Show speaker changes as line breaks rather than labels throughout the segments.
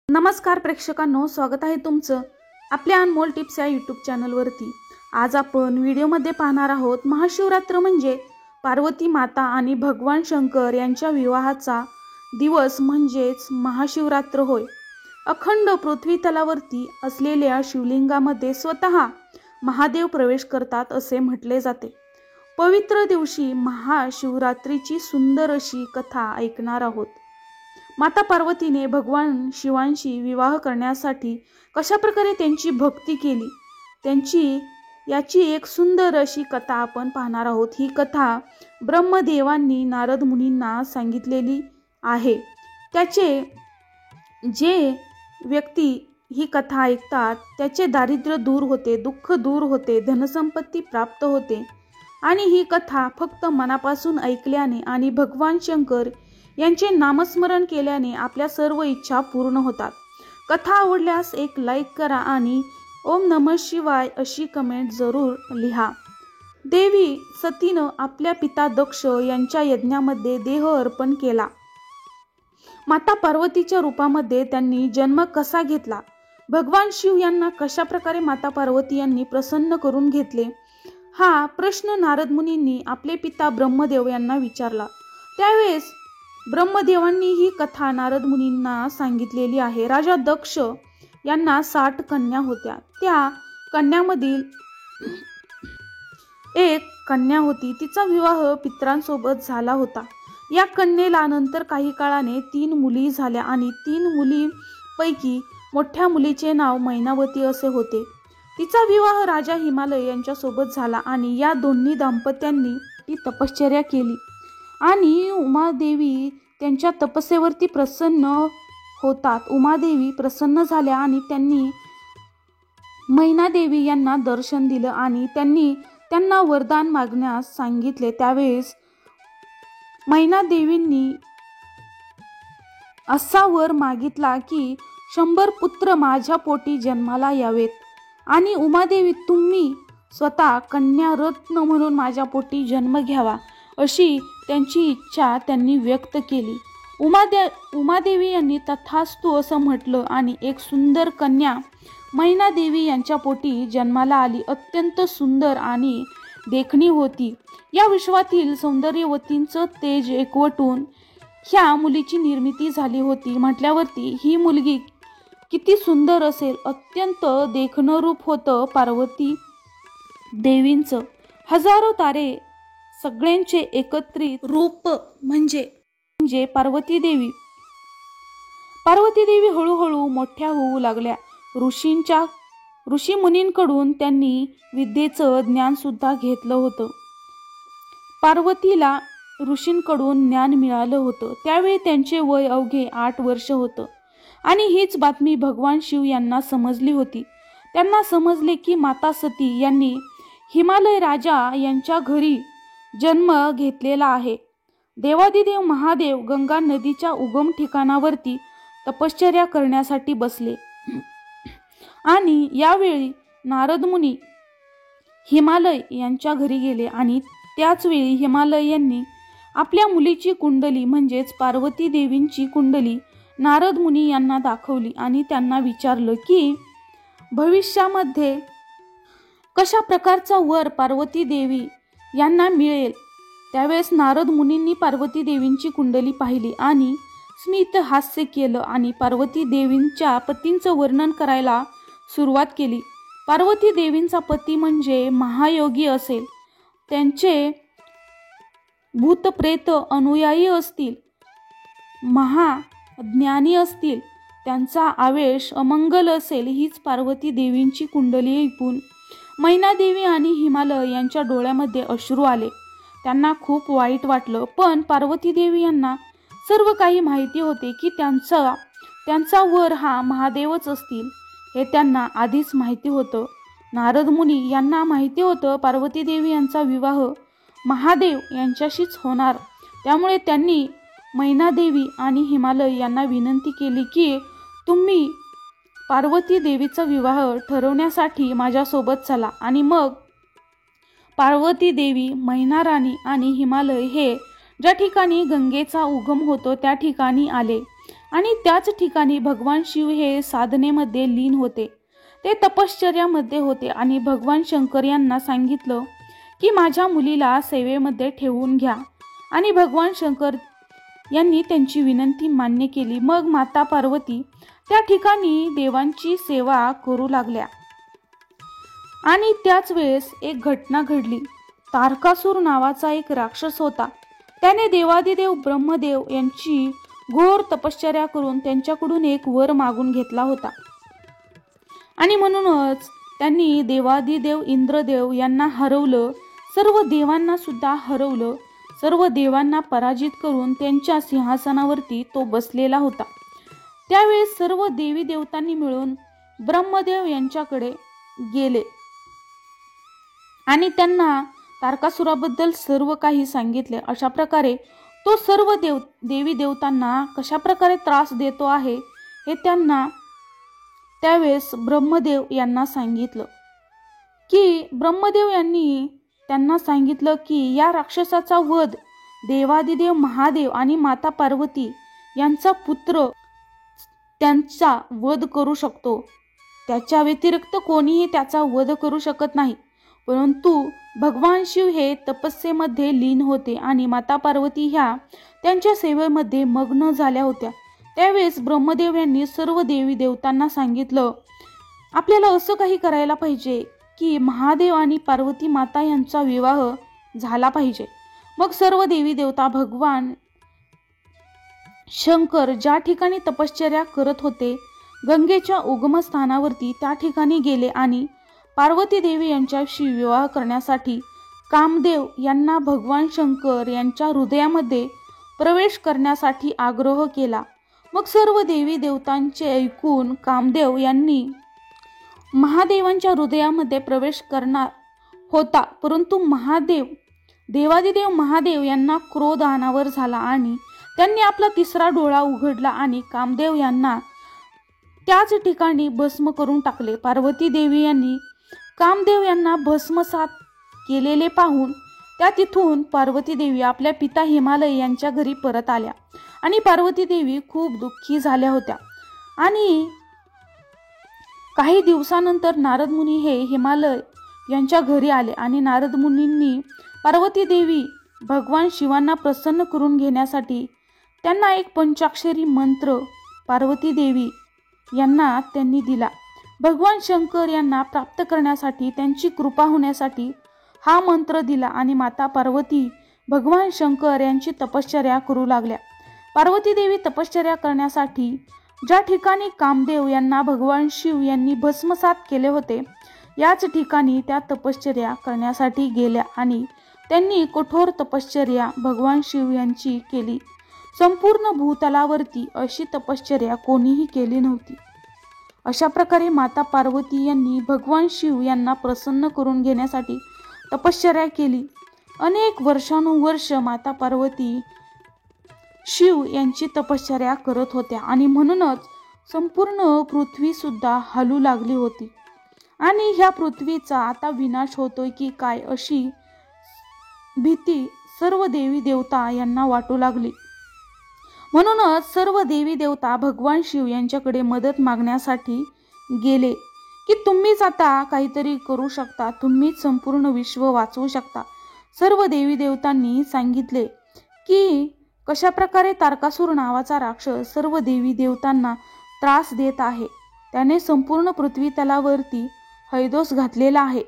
नमस्कार प्रेक्षकांनो, स्वागत आहे तुमचं आपल्या अनमोल टिप्स या यूट्यूब चॅनलवरती। आज आपण व्हिडिओमध्ये पाहणार आहोत महाशिवरात्र म्हणजे पार्वती माता आणि भगवान शंकर यांच्या विवाहाचा दिवस म्हणजेच महाशिवरात्र होय। अखंड पृथ्वी तलावरती असलेल्या शिवलिंगामध्ये स्वतः महादेव प्रवेश करतात असे म्हटले जाते। पवित्र दिवशी महाशिवरात्रीची सुंदर अशी कथा ऐकणार आहोत। माता पार्वतीने भगवान शिवांशी विवाह करण्यासाठी कशा प्रकारे त्यांची भक्ती केली याची एक सुंदर अशी कथा आपण पाहणार आहोत। ही कथा ब्रह्मदेवांनी नारद मुनींना सांगितलेली आहे। त्याचे जे व्यक्ती ही कथा ऐकतात त्याचे दारिद्र्य दूर होते, दुःख दूर होते, धनसंपत्ती प्राप्त होते आणि ही कथा फक्त मनापासून ऐकल्याने आणि भगवान शंकर यांचे नामस्मरण केल्याने आपल्या सर्व इच्छा पूर्ण होतात। कथा आवडल्यास एक लाईक करा आणि ओम नमः शिवाय अशी कमेंट जरूर लिहा। देवी सतीनं आपल्या पिता दक्ष यांच्या यज्ञामध्ये देह अर्पण केला। माता पार्वतीच्या रूपामध्ये त्यांनी जन्म कसा घेतला, भगवान शिव यांना कशा प्रकारे माता पार्वती यांनी प्रसन्न करून घेतले, हा प्रश्न नारद मुनींनी आपले पिता ब्रह्मदेव यांना विचारला। त्यावेळेस ब्रह्मदेवांनी ही कथा नारद मुनींना सांगितलेली आहे। राजा दक्ष यांना 60 कन्या होत्या। त्या कन्यामधील एक कन्या होती, तिचा विवाह पितरांसोबत झाला होता। या कन्येला नंतर काही काळाने 3 मुली झाल्या आणि 3 मुलींपैकी मोठ्या मुलीचे नाव मैनावती असे होते। तिचा विवाह राजा हिमालय यांच्यासोबत झाला आणि या दोन्ही दाम्पत्यांनी ती तपश्चर्या केली आणि उमादेवी त्यांच्या तपस्येवरती प्रसन्न होतात। उमादेवी प्रसन्न झाल्या आणि त्यांनी मैनादेवी यांना दर्शन दिलं आणि त्यांना वरदान मागण्यास सांगितले। त्यावेळेस मैनादेवींनी असा वर मागितला की 100 पुत्र माझ्या पोटी जन्माला यावेत आणि उमादेवी तुम्ही स्वतः कन्या रत्न म्हणून माझ्या पोटी जन्म घ्यावा अशी त्यांची इच्छा त्यांनी व्यक्त केली। उमादेवी यांनी तथास्तु असं म्हटलं आणि एक सुंदर कन्या मैनादेवी यांच्या पोटी जन्माला आली। अत्यंत सुंदर आणि देखणी होती। या विश्वातील सौंदर्यवतींचं तेज एकवटून ह्या मुलीची निर्मिती झाली होती। म्हटल्यावरती ही मुलगी किती सुंदर असेल, अत्यंत देखणं रूप होतं पार्वती देवींचं। हजारो तारे सगळ्यांचे एकत्रित रूप म्हणजे पार्वती देवी हळूहळू मोठ्या होऊ लागल्या। ऋषी मुनींकडून त्यांनी विद्येचं ज्ञान सुद्धा घेतलं होतं। पार्वतीला ऋषींकडून ज्ञान मिळालं होतं। त्यावेळी त्यांचे वय अवघे 8 वर्ष होतं आणि हीच बातमी भगवान शिव यांना समजली होती। त्यांना समजले की माता सती यांनी हिमालय राजा यांच्या घरी जन्म घेतलेला आहे। देवादिदेव महादेव गंगा नदीच्या उगम ठिकाणावरती तपश्चर्या करण्यासाठी बसले आणि यावेळी नारद मुनी हिमालय यांच्या घरी गेले आणि त्याच वेळी हिमालय यांनी आपल्या मुलीची कुंडली म्हणजेच पार्वती देवींची कुंडली नारद मुनी यांना दाखवली आणि त्यांना विचारलं की भविष्यामध्ये कशा प्रकारचा वर पार्वती देवी यांना मिळेल। त्यावेळेस नारद मुनींनी पार्वती देवींची कुंडली पाहिली आणि स्मित हास्य केलं आणि पार्वती देवींच्या पतींचं वर्णन करायला सुरुवात केली। पार्वती देवींचा पती म्हणजे महायोगी असेल, त्यांचे भूतप्रेत अनुयायी असतील, महाज्ञानी असतील, त्यांचा आवेश अमंगल असेल। हीच पार्वती देवींची कुंडली ऐकून मैनादेवी आणि हिमालय यांच्या डोळ्यामध्ये अश्रू आले। त्यांना खूप वाईट वाटलं, पण पार्वती देवी यांना सर्व काही माहिती होते की त्यांचा वर हा महादेवच असतील, हे त्यांना आधीच माहिती होतं। नारद मुनी यांना माहिती होतं पार्वती देवी यांचा विवाह महादेव यांच्याशीच होणार। त्यामुळे त्यांनी मैनादेवी आणि हिमालय यांना विनंती केली की तुम्ही पार्वती देवीचा विवाह ठरवण्यासाठी माझ्यासोबत चला। आणि मग पार्वती देवी, मैनाराणी आणि हिमालय हे ज्या ठिकाणी गंगेचा उगम होतो त्या ठिकाणी आले आणि त्याच ठिकाणी भगवान शिव हे साधनेमध्ये लीन होते, ते तपश्चर्यामध्ये होते आणि भगवान शंकर यांना सांगितलं की माझ्या मुलीला सेवेमध्ये ठेवून घ्या आणि भगवान शंकर यांनी त्यांची विनंती मान्य केली. मग माता पार्वती त्या ठिकाणी देवांची सेवा करू लागल्या आणि त्याच वेळेस एक घटना घडली. तारकासूर नावाचा एक राक्षस होता. त्याने देवादिदेव ब्रह्मदेव यांची घोर तपश्चर्या करून त्यांच्याकडून एक वर मागून घेतला होता आणि म्हणूनच त्यांनी देवादिदेव इंद्रदेव यांना हरवलं, सर्व देवांना सुद्धा हरवलं, सर्व देवांना पराजित करून त्यांच्या सिंहासनावरती तो बसलेला होता. त्यावेळेस सर्व देवी देवतांनी मिळून ब्रह्मदेव यांच्याकडे गेले आणि त्यांना तारकासुराबद्दल सर्व काही सांगितले. अशा प्रकारे तो सर्व देवी देवतांना कशा प्रकारे त्रास देतो आहे हे त्यांना त्यावेळेस ब्रह्मदेव यांना सांगितलं की ब्रह्मदेव यांनी त्यांना सांगितलं की या राक्षसाचा वध देवादिदेव महादेव आणि माता पार्वती यांचा पुत्र त्यांचा वध करू शकतो. त्याच्या व्यतिरिक्त कोणीही त्याचा वध करू शकत नाही. परंतु भगवान शिव हे तपस्येमध्ये लीन होते आणि माता पार्वती ह्या त्यांच्या सेवेमध्ये मग्न झाल्या होत्या. त्यावेळेस ब्रह्मदेव यांनी सर्व देवी देवतांना सांगितलं आपल्याला असं काही करायला पाहिजे की महादेव आणि पार्वती माता यांचा विवाह झाला पाहिजे. मग सर्व देवी देवता भगवान शंकर ज्या ठिकाणी तपश्चर्या करत होते गंगेच्या उगमस्थानावरती त्या ठिकाणी गेले आणि पार्वती देवी यांच्याशी विवाह करण्यासाठी कामदेव यांना भगवान शंकर यांच्या हृदयामध्ये प्रवेश करण्यासाठी आग्रह केला. मग सर्व देवी देवतांचे ऐकून कामदेव यांनी महादेवांच्या हृदयामध्ये प्रवेश करणार होता, परंतु देवादिदेव महादेव यांना क्रोध अनावर झाला आणि त्यांनी आपला तिसरा डोळा उघडला आणि कामदेव यांना त्याच ठिकाणी भस्म करून टाकले. पार्वती देवी यांनी कामदेव यांना भस्मसात केलेले पाहून त्या तिथून पार्वती देवी आपल्या पिता हिमालय यांच्या घरी परत आल्या आणि पार्वती देवी खूप दुःखी झाल्या होत्या. आणि काही दिवसानंतर नारद मुनी हे हिमालय यांच्या घरी आले आणि नारद मुनींनी पार्वती देवी भगवान शिवांना प्रसन्न करून घेण्यासाठी त्यांना एक पंचाक्षरी मंत्र पार्वती देवी यांना त्यांनी दिला. भगवान शंकर यांना प्राप्त करण्यासाठी त्यांची कृपा होण्यासाठी हा मंत्र दिला आणि माता पार्वती भगवान शंकर यांची तपश्चर्या करू लागल्या. पार्वती देवी तपश्चर्या करण्यासाठी ज्या ठिकाणी कामदेव यांना भगवान शिव यांनी भस्मसात केले होते याच ठिकाणी त्या तपश्चर्या करण्यासाठी गेल्या आणि त्यांनी कठोर तपश्चर्या भगवान शिव यांची केली. संपूर्ण भूतलावरती अशी तपश्चर्या कोणीही केली नव्हती. अशा प्रकारे माता पार्वती यांनी भगवान शिव यांना प्रसन्न करून घेण्यासाठी तपश्चर्या केली. अनेक वर्षानुवर्ष माता पार्वती शिव यांची तपश्चर्या करत होत्या आणि म्हणूनच संपूर्ण पृथ्वी सुद्धा हलू लागली होती आणि ह्या पृथ्वीचा आता विनाश होतोय की काय अशी भीती सर्व देवी देवता यांना वाटू लागली. म्हणूनच सर्व देवी देवता भगवान शिव यांच्याकडे मदत मागण्यासाठी गेले की तुम्हीच आता काहीतरी करू शकता, तुम्हीच संपूर्ण विश्व वाचवू शकता. सर्व देवी देवतांनी सांगितले की कशा प्रकारे तारकासूर नावाचा राक्षस सर्व देवी देवतांना त्रास देत आहे. त्याने संपूर्ण पृथ्वी तलावरती हैदोस घातलेला आहे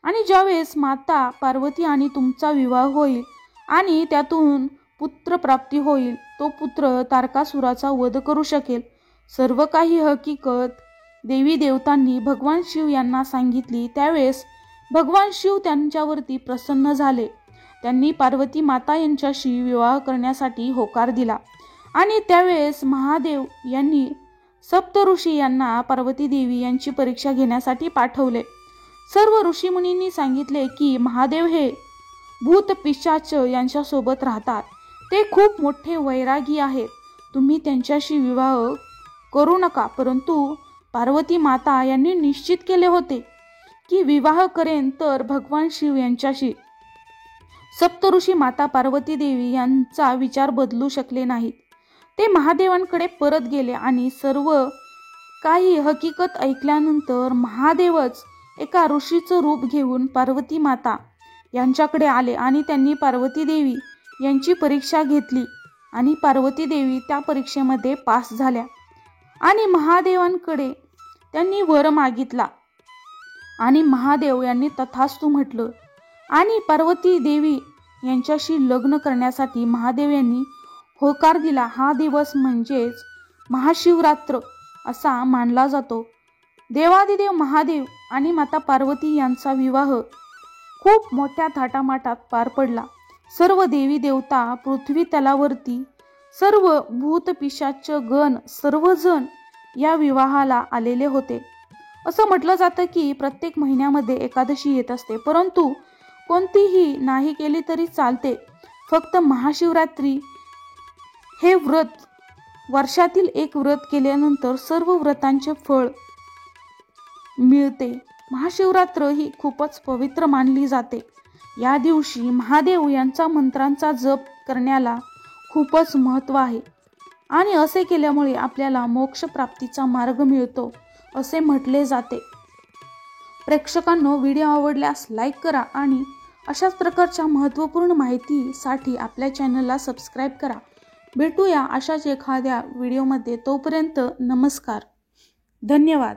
आणि ज्यावेळेस माता पार्वती आणि तुमचा विवाह होईल आणि त्यातून पुत्र प्राप्ती होईल, तो पुत्र तारकासुराचा वध करू शकेल. सर्व काही हकीकत देवी देवतांनी भगवान शिव यांना सांगितली. त्यावेळेस भगवान शिव त्यांच्यावरती प्रसन्न झाले. त्यांनी पार्वती माता यांच्याशी विवाह करण्यासाठी होकार दिला आणि त्यावेळेस महादेव यांनी सप्तऋषी यांना पार्वती देवी यांची परीक्षा घेण्यासाठी पाठवले. सर्व ऋषीमुनींनी सांगितले की महादेव हे भूत पिशाच यांच्यासोबत राहतात, ते खूप मोठे वैरागी आहेत, तुम्ही त्यांच्याशी विवाह करू नका. परंतु पार्वती माता यांनी निश्चित केले होते की विवाह करेन तर भगवान शिव यांच्याशी. सप्तऋषी माता पार्वती देवी यांचा विचार बदलू शकले नाहीत. ते महादेवांकडे परत गेले आणि सर्व काही हकीकत ऐकल्यानंतर महादेवच एका ऋषीचं रूप घेऊन पार्वती माता यांच्याकडे आले आणि त्यांनी पार्वती देवी यांची परीक्षा घेतली आणि पार्वती देवी त्या परीक्षेमध्ये पास झाल्या आणि महादेवांकडे त्यांनी वर मागितला आणि महादेव यांनी तथास्तु म्हटलं आणि पार्वती देवी यांच्याशी लग्न करण्यासाठी महादेव यांनी होकार दिला। हा दिवस म्हणजेच महाशिवरात्र असा मानला जातो। देवादिदेव महादेव आणि माता पार्वती यांचा विवाह खूप मोठ्या थाटामाटात पार पडला। सर्व देवी देवता पृथ्वी तलावरती सर्व भूत पिशाच गण सर्वजण या विवाहाला आलेले होते। असं म्हटलं जातं की प्रत्येक महिन्यामध्ये एकादशी येत असते, परंतु कोणतीही नाही केली तरी चालते। फक्त महाशिवरात्री हे व्रत वर्षातील एक व्रत केल्यानंतर सर्व व्रतांचे फळ मिळते। महाशिवरात्र ही खूपच पवित्र मानली जाते। या दिवशी महादेव यांचा मंत्रांचा जप करण्याला खूपच महत्त्व आहे आणि असे केल्यामुळे आपल्याला मोक्ष प्राप्तीचा मार्ग मिळतो असे म्हटले जाते। प्रेक्षकांनो, व्हिडिओ आवडल्यास लाईक करा आणि अशाच प्रकारच्या महत्त्वपूर्ण माहितीसाठी आपल्या चॅनलला सबस्क्राईब करा। भेटूया अशाच एखाद्या व्हिडिओमध्ये, तोपर्यंत नमस्कार, धन्यवाद।